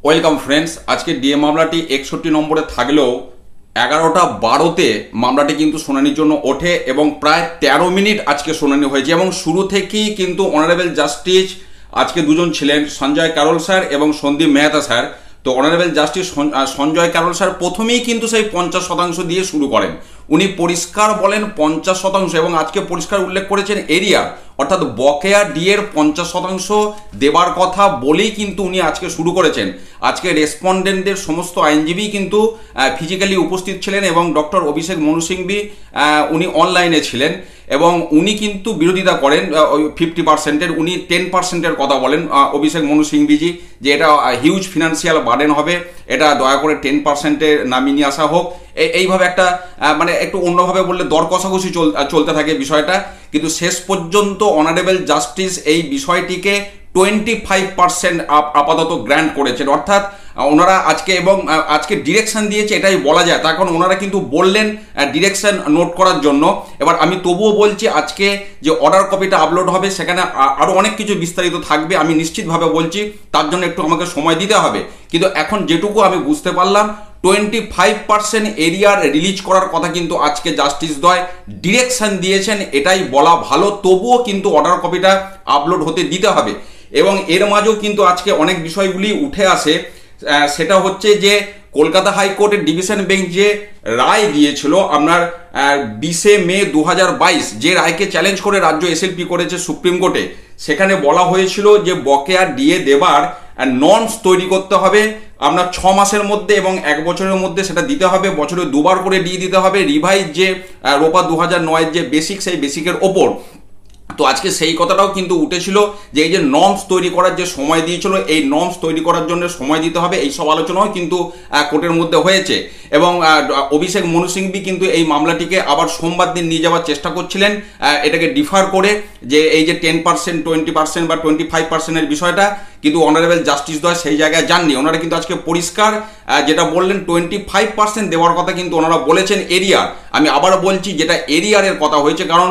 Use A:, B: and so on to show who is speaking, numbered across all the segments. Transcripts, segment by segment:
A: Welcome friends. আজকে DA মামলাটি 61 নম্বরে থাকলেও 11:12-তে মামলাটি কিন্তু শুনানির জন্য ওঠে এবং প্রায় 13 মিনিট আজকে শুনানি হয়েছে এবং শুরু থেকেই কিন্তু অনারেবল জাস্টিস আজকে দুজন ছিলেন, সঞ্জয় কারোল স্যার এবং সন্দীপ মেহতা স্যার। তো honourable justice Sanjay Karol sir প্রথমেই কিন্তু সেই 50% দিয়ে শুরু করেন। উনি পরিষ্কার বলেন 50% এবং আজকে পরিষ্কার উল্লেখ করেছেন এরিয়া, অর্থাৎ বকেয়া ডিএর 50% দেবার কথা বলেই কিন্তু উনি আজকে শুরু করেছেন। আজকে রেসপন্ডেন্টদের সমস্ত আইনজীবী কিন্তু ফিজিক্যালি উপস্থিত ছিলেন এবং ডক্টর অভিষেক মনু সিংভি উনি অনলাইনে ছিলেন এবং উনি কিন্তু বিরোধিতা করেন 50%-এর, উনি 10%-এর কথা বলেন অভিষেক মনু সিংভিজি, যে এটা হিউজ ফিনান্সিয়াল বার্ডেন হবে, এটা দয়া করে 10%-এ নামিয়ে নিয়ে আসা হোক। এইভাবে একটা মানে একটু অন্যভাবে বললে দর কষাকষি চলতে থাকে বিষয়টা, কিন্তু শেষ পর্যন্ত অনারেবল জাস্টিস এই বিষয়টিকে 25% আপাতত গ্র্যান্ট করেছেন, অর্থাৎ ওনারা আজকে এবং আজকে ডিরেকশন দিয়েছে এটাই বলা যায়। তার কারণ ওনারা কিন্তু বললেন ডিরেকশন নোট করার জন্য। এবার আমি তবুও বলছি আজকে যে অর্ডার কপিটা আপলোড হবে সেখানে আরও অনেক কিছু বিস্তারিত থাকবে, আমি নিশ্চিতভাবে বলছি, তার জন্য একটু আমাকে সময় দিতে হবে। কিন্তু এখন যেটুকু আমি বুঝতে পারলাম 25% এরিয়ার রিলিজ করার কথা কিন্তু আজকে জাস্টিস দ্বয় ডিরেকশন দিয়েছেন, এটাই বলা ভালো। তবুও কিন্তু অর্ডার কপিটা আপলোড হতে দিতে হবে এবং এর মাঝেও কিন্তু আজকে অনেক বিষয়গুলি উঠে আসে। সেটা হচ্ছে যে কলকাতা হাইকোর্টের ডিভিশন বেঞ্চ যে রায় দিয়েছিল আপনার 20 মে 2022, যে রায়কে চ্যালেঞ্জ করে রাজ্য এসএলপি করেছে সুপ্রিম কোর্টে, সেখানে বলা হয়েছিল যে বকেয়া ডিএ দেবার নর্মস তৈরি করতে হবে আপনার 6 মাসের মধ্যে এবং 1 বছরের মধ্যে সেটা দিতে হবে, বছরে 2 বার করে ডিএ দিতে হবে, রিভাইজ যে রোপা 2009-এর যে বেসিক, সেই বেসিকের ওপর। তো আজকে সেই কথাটাও কিন্তু উঠেছিল যে এই যে নর্মস তৈরি করার যে সময় দিয়েছিল, এই নর্মস তৈরি করার জন্য সময় দিতে হবে, এই সব আলোচনাও কিন্তু কোর্টের মধ্যে হয়েছে এবং অভিষেক মনু সিংভি কিন্তু এই মামলাটিকে আবার সোমবার দিন নিয়ে যাওয়ার চেষ্টা করছিলেন, এটাকে ডিফার করে, যে এই যে 10%, 20% বা 25%-এর বিষয়টা, কিন্তু অনারেবল জাস্টিস দ্বয় সেই জায়গায় যাননি। ওনারা কিন্তু আজকে পরিষ্কার যেটা বললেন 25% দেওয়ার কথা কিন্তু ওনারা বলেছেন এরিয়ার। আমি আবার বলছি যেটা এরিয়ারের কথা হয়েছে, কারণ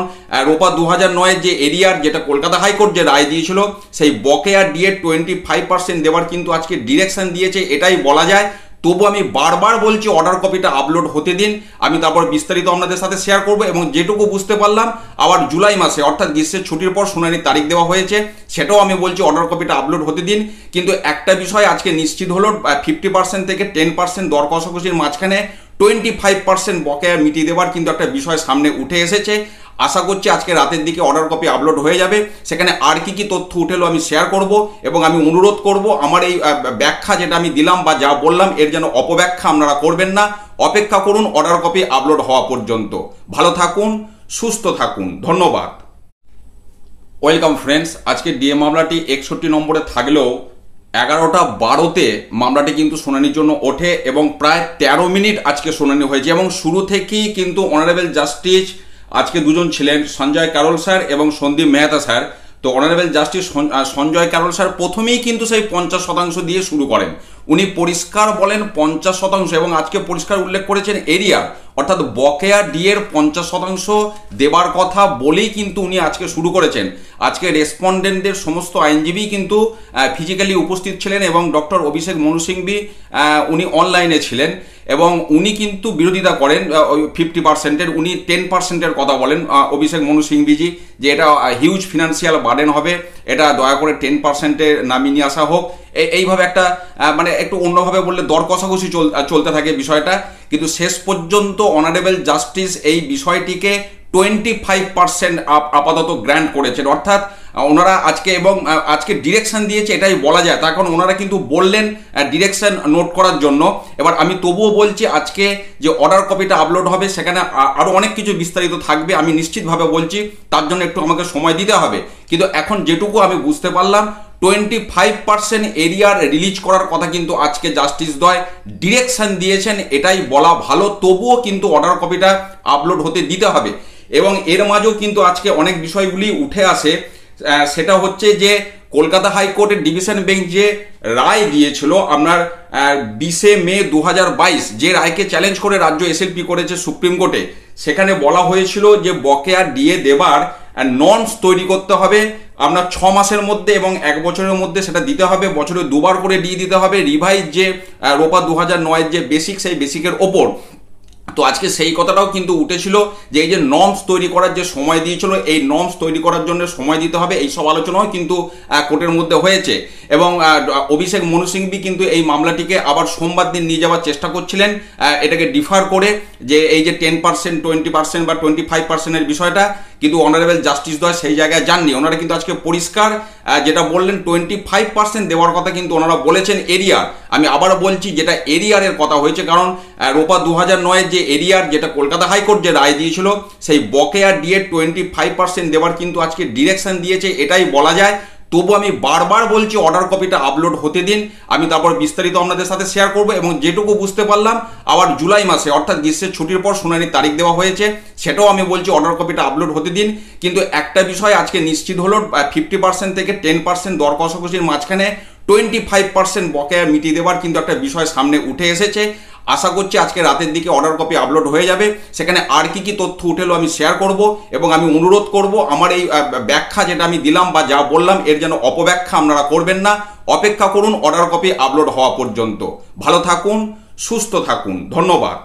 A: রোপা 2009-এর যে এরিয়ার, যেটা কলকাতা হাইকোর্ট যে রায় দিয়েছিল, সেই বকেয়া ডিএ 25% দেওয়ার কিন্তু আজকে ডিরেকশন দিয়েছে, এটাই বলা যায়। তবু আমি বারবার বলছি অর্ডার কপিটা আপলোড হতে দিন, আমি তারপর বিস্তারিত আপনাদের সাথে শেয়ার করব এবং যেটুকু বুঝতে পারলাম আবার জুলাই মাসে অর্থাৎ গ্রীষ্মের ছুটির পর শুনানির তারিখ দেওয়া হয়েছে, সেটাও আমি বলছি অর্ডার কপিটা আপলোড হতে দিন। কিন্তু একটা বিষয় আজকে নিশ্চিত হলো, 50% থেকে 10% দর কষাকষির মাঝখানে 25% বকেয়া মিটিয়ে দেওয়ার কিন্তু একটা বিষয় সামনে উঠে এসেছে। আশা করছি আজকে রাতের দিকে অর্ডার কপি আপলোড হয়ে যাবে, সেখানে আর কি কি তথ্য উঠেলো আমি শেয়ার করব এবং আমি অনুরোধ করব আমার এই ব্যাখ্যা যেটা আমি দিলাম বা যা বললাম এর যেন অপব্যাখ্যা আপনারা করবেন না। অপেক্ষা করুন অর্ডার কপি আপলোড হওয়া পর্যন্ত। ভালো থাকুন, সুস্থ থাকুন, ধন্যবাদ। Welcome friends. আজকে ডিএ মামলাটি 61 নম্বরে থাকলেও 11:12-তে মামলাটি কিন্তু শুনানির জন্য ওঠে এবং প্রায় 13 মিনিট আজকে শুনানি হয়েছে এবং শুরু থেকেই কিন্তু অনারেবল জাস্টিস আজকে দুজন ছিলেন, সঞ্জয় কারোল স্যার এবং সন্দীপ মেহতা স্যার। তো honourable justice Sanjay Karol sir প্রথমেই কিন্তু সেই 50% দিয়ে শুরু করেন। উনি পরিষ্কার বলেন 50% এবং আজকে পরিষ্কার উল্লেখ করেছেন এরিয়া, অর্থাৎ বকেয়া ডিএর 50% দেবার কথা বলেই কিন্তু উনি আজকে শুরু করেছেন। আজকে রেসপন্ডেন্টদের সমস্ত আইনজীবী কিন্তু ফিজিক্যালি উপস্থিত ছিলেন এবং ডক্টর অভিষেক মনু সিংভি উনি অনলাইনে ছিলেন এবং উনি কিন্তু বিরোধিতা করেন 50%-এর, উনি 10%-এর কথা বলেন অভিষেক মনু সিংভিজি, যে এটা হিউজ ফিনান্সিয়াল বার্ডেন হবে, এটা দয়া করে 10%-এ নামিয়ে নিয়ে আসা হোক। এইভাবে একটা মানে একটু অন্যভাবে বললে দর কষাকষি চলতে থাকে বিষয়টা, কিন্তু শেষ পর্যন্ত অনারেবল জাস্টিস এই বিষয়টিকে 25% আপাতত গ্র্যান্ট করেছেন, অর্থাৎ ওনারা আজকে এবং আজকে ডিরেকশন দিয়েছে এটাই বলা যায়। তার কারণ ওনারা কিন্তু বললেন ডিরেকশন নোট করার জন্য। এবার আমি তবুও বলছি আজকে যে অর্ডার কপিটা আপলোড হবে সেখানে আরও অনেক কিছু বিস্তারিত থাকবে, আমি নিশ্চিতভাবে বলছি, তার জন্য একটু আমাকে সময় দিতে হবে। কিন্তু এখন যেটুকু আমি বুঝতে পারলাম 25% এরিয়ার রিলিজ করার কথা কিন্তু আজকে জাস্টিস দ্বয় ডিরেকশন দিয়েছেন, এটাই বলা ভালো। তবুও কিন্তু অর্ডার কপিটা আপলোড হতে দিতে হবে এবং এর মাঝেও কিন্তু আজকে অনেক বিষয়গুলি উঠে আসে। সেটা হচ্ছে যে কলকাতা হাইকোর্টের ডিভিশন বেঞ্চ যে রায় দিয়েছিল আপনার 20 মে 2022, যে রায়কে চ্যালেঞ্জ করে রাজ্য এসএলপি করেছে সুপ্রিম কোর্টে, সেখানে বলা হয়েছিল যে বকেয়া ডিএ দেবার নর্মস তৈরি করতে হবে আপনার 6 মাসের মধ্যে এবং 1 বছরের মধ্যে সেটা দিতে হবে, বছরে 2 বার করে দিয়ে দিতে হবে রিভাইজ যে রোপা 2009 যে বেসিক, সেই বেসিকের ওপর। তো আজকে সেই কথাটাও কিন্তু উঠেছিল যে এই যে নর্মস তৈরি করার যে সময় দিয়েছিল, এই নর্মস তৈরি করার জন্য সময় দিতে হবে, এই সব আলোচনাও কিন্তু কোর্টের মধ্যে হয়েছে। এবং অভিষেক মনু সিংভি কিন্তু এই মামলাটিকে আবার সোমবার দিন নিয়ে যাওয়ার চেষ্টা করছিলেন, এটাকে ডিফার করে, যে এই যে 10%, 20% বা 25%-এর বিষয়টা, কিন্তু অনারেবল জাস্টিস দ্বয় সেই জায়গায় যাননি। ওনারা কিন্তু আজকে পরিষ্কার যেটা বললেন 25% দেওয়ার কথা কিন্তু ওনারা বলেছেন এরিয়ার। আমি আবার বলছি, যেটা এরিয়ারের কথা হয়েছে, কারণ রোপা 2009 যে এরিয়ার, যেটা কলকাতা হাইকোর্ট যে রায় দিয়েছিল, সেই বকেয়া ডিএ 25% দেওয়ার কিন্তু আজকে ডিরেকশন দিয়েছে, এটাই বলা যায়। তবু আমি বারবার বলছি অর্ডার কপিটা আপলোড হতে দিন, আমি তারপর বিস্তারিত আপনাদের সাথে শেয়ার করব। এবং যেটুকু বুঝতে পারলাম, আবার জুলাই মাসে অর্থাৎ গ্রীষ্মের ছুটির পর শুনানির তারিখ দেওয়া হয়েছে, সেটাও আমি বলছি অর্ডার কপিটা আপলোড হতে দিন। কিন্তু একটা বিষয় আজকে নিশ্চিত হলো, 50% থেকে 10% দর কষাকষির মাঝখানে 25% বকেয়া মিটিয়ে দেওয়ার কিন্তু একটা বিষয় সামনে উঠে এসেছে। আশা করছি আজকে রাতের দিকে অর্ডার কপি আপলোড হয়ে যাবে, সেখানে আর কি তথ্য উঠেলো আমি শেয়ার করব। এবং আমি অনুরোধ করব, আমার এই ব্যাখ্যা যেটা আমি দিলাম বা যা বললাম, এর যেন অপব্যাখ্যা আপনারা করবেন না। অপেক্ষা করুন অর্ডার কপি আপলোড হওয়া পর্যন্ত। ভালো থাকুন, সুস্থ থাকুন, ধন্যবাদ।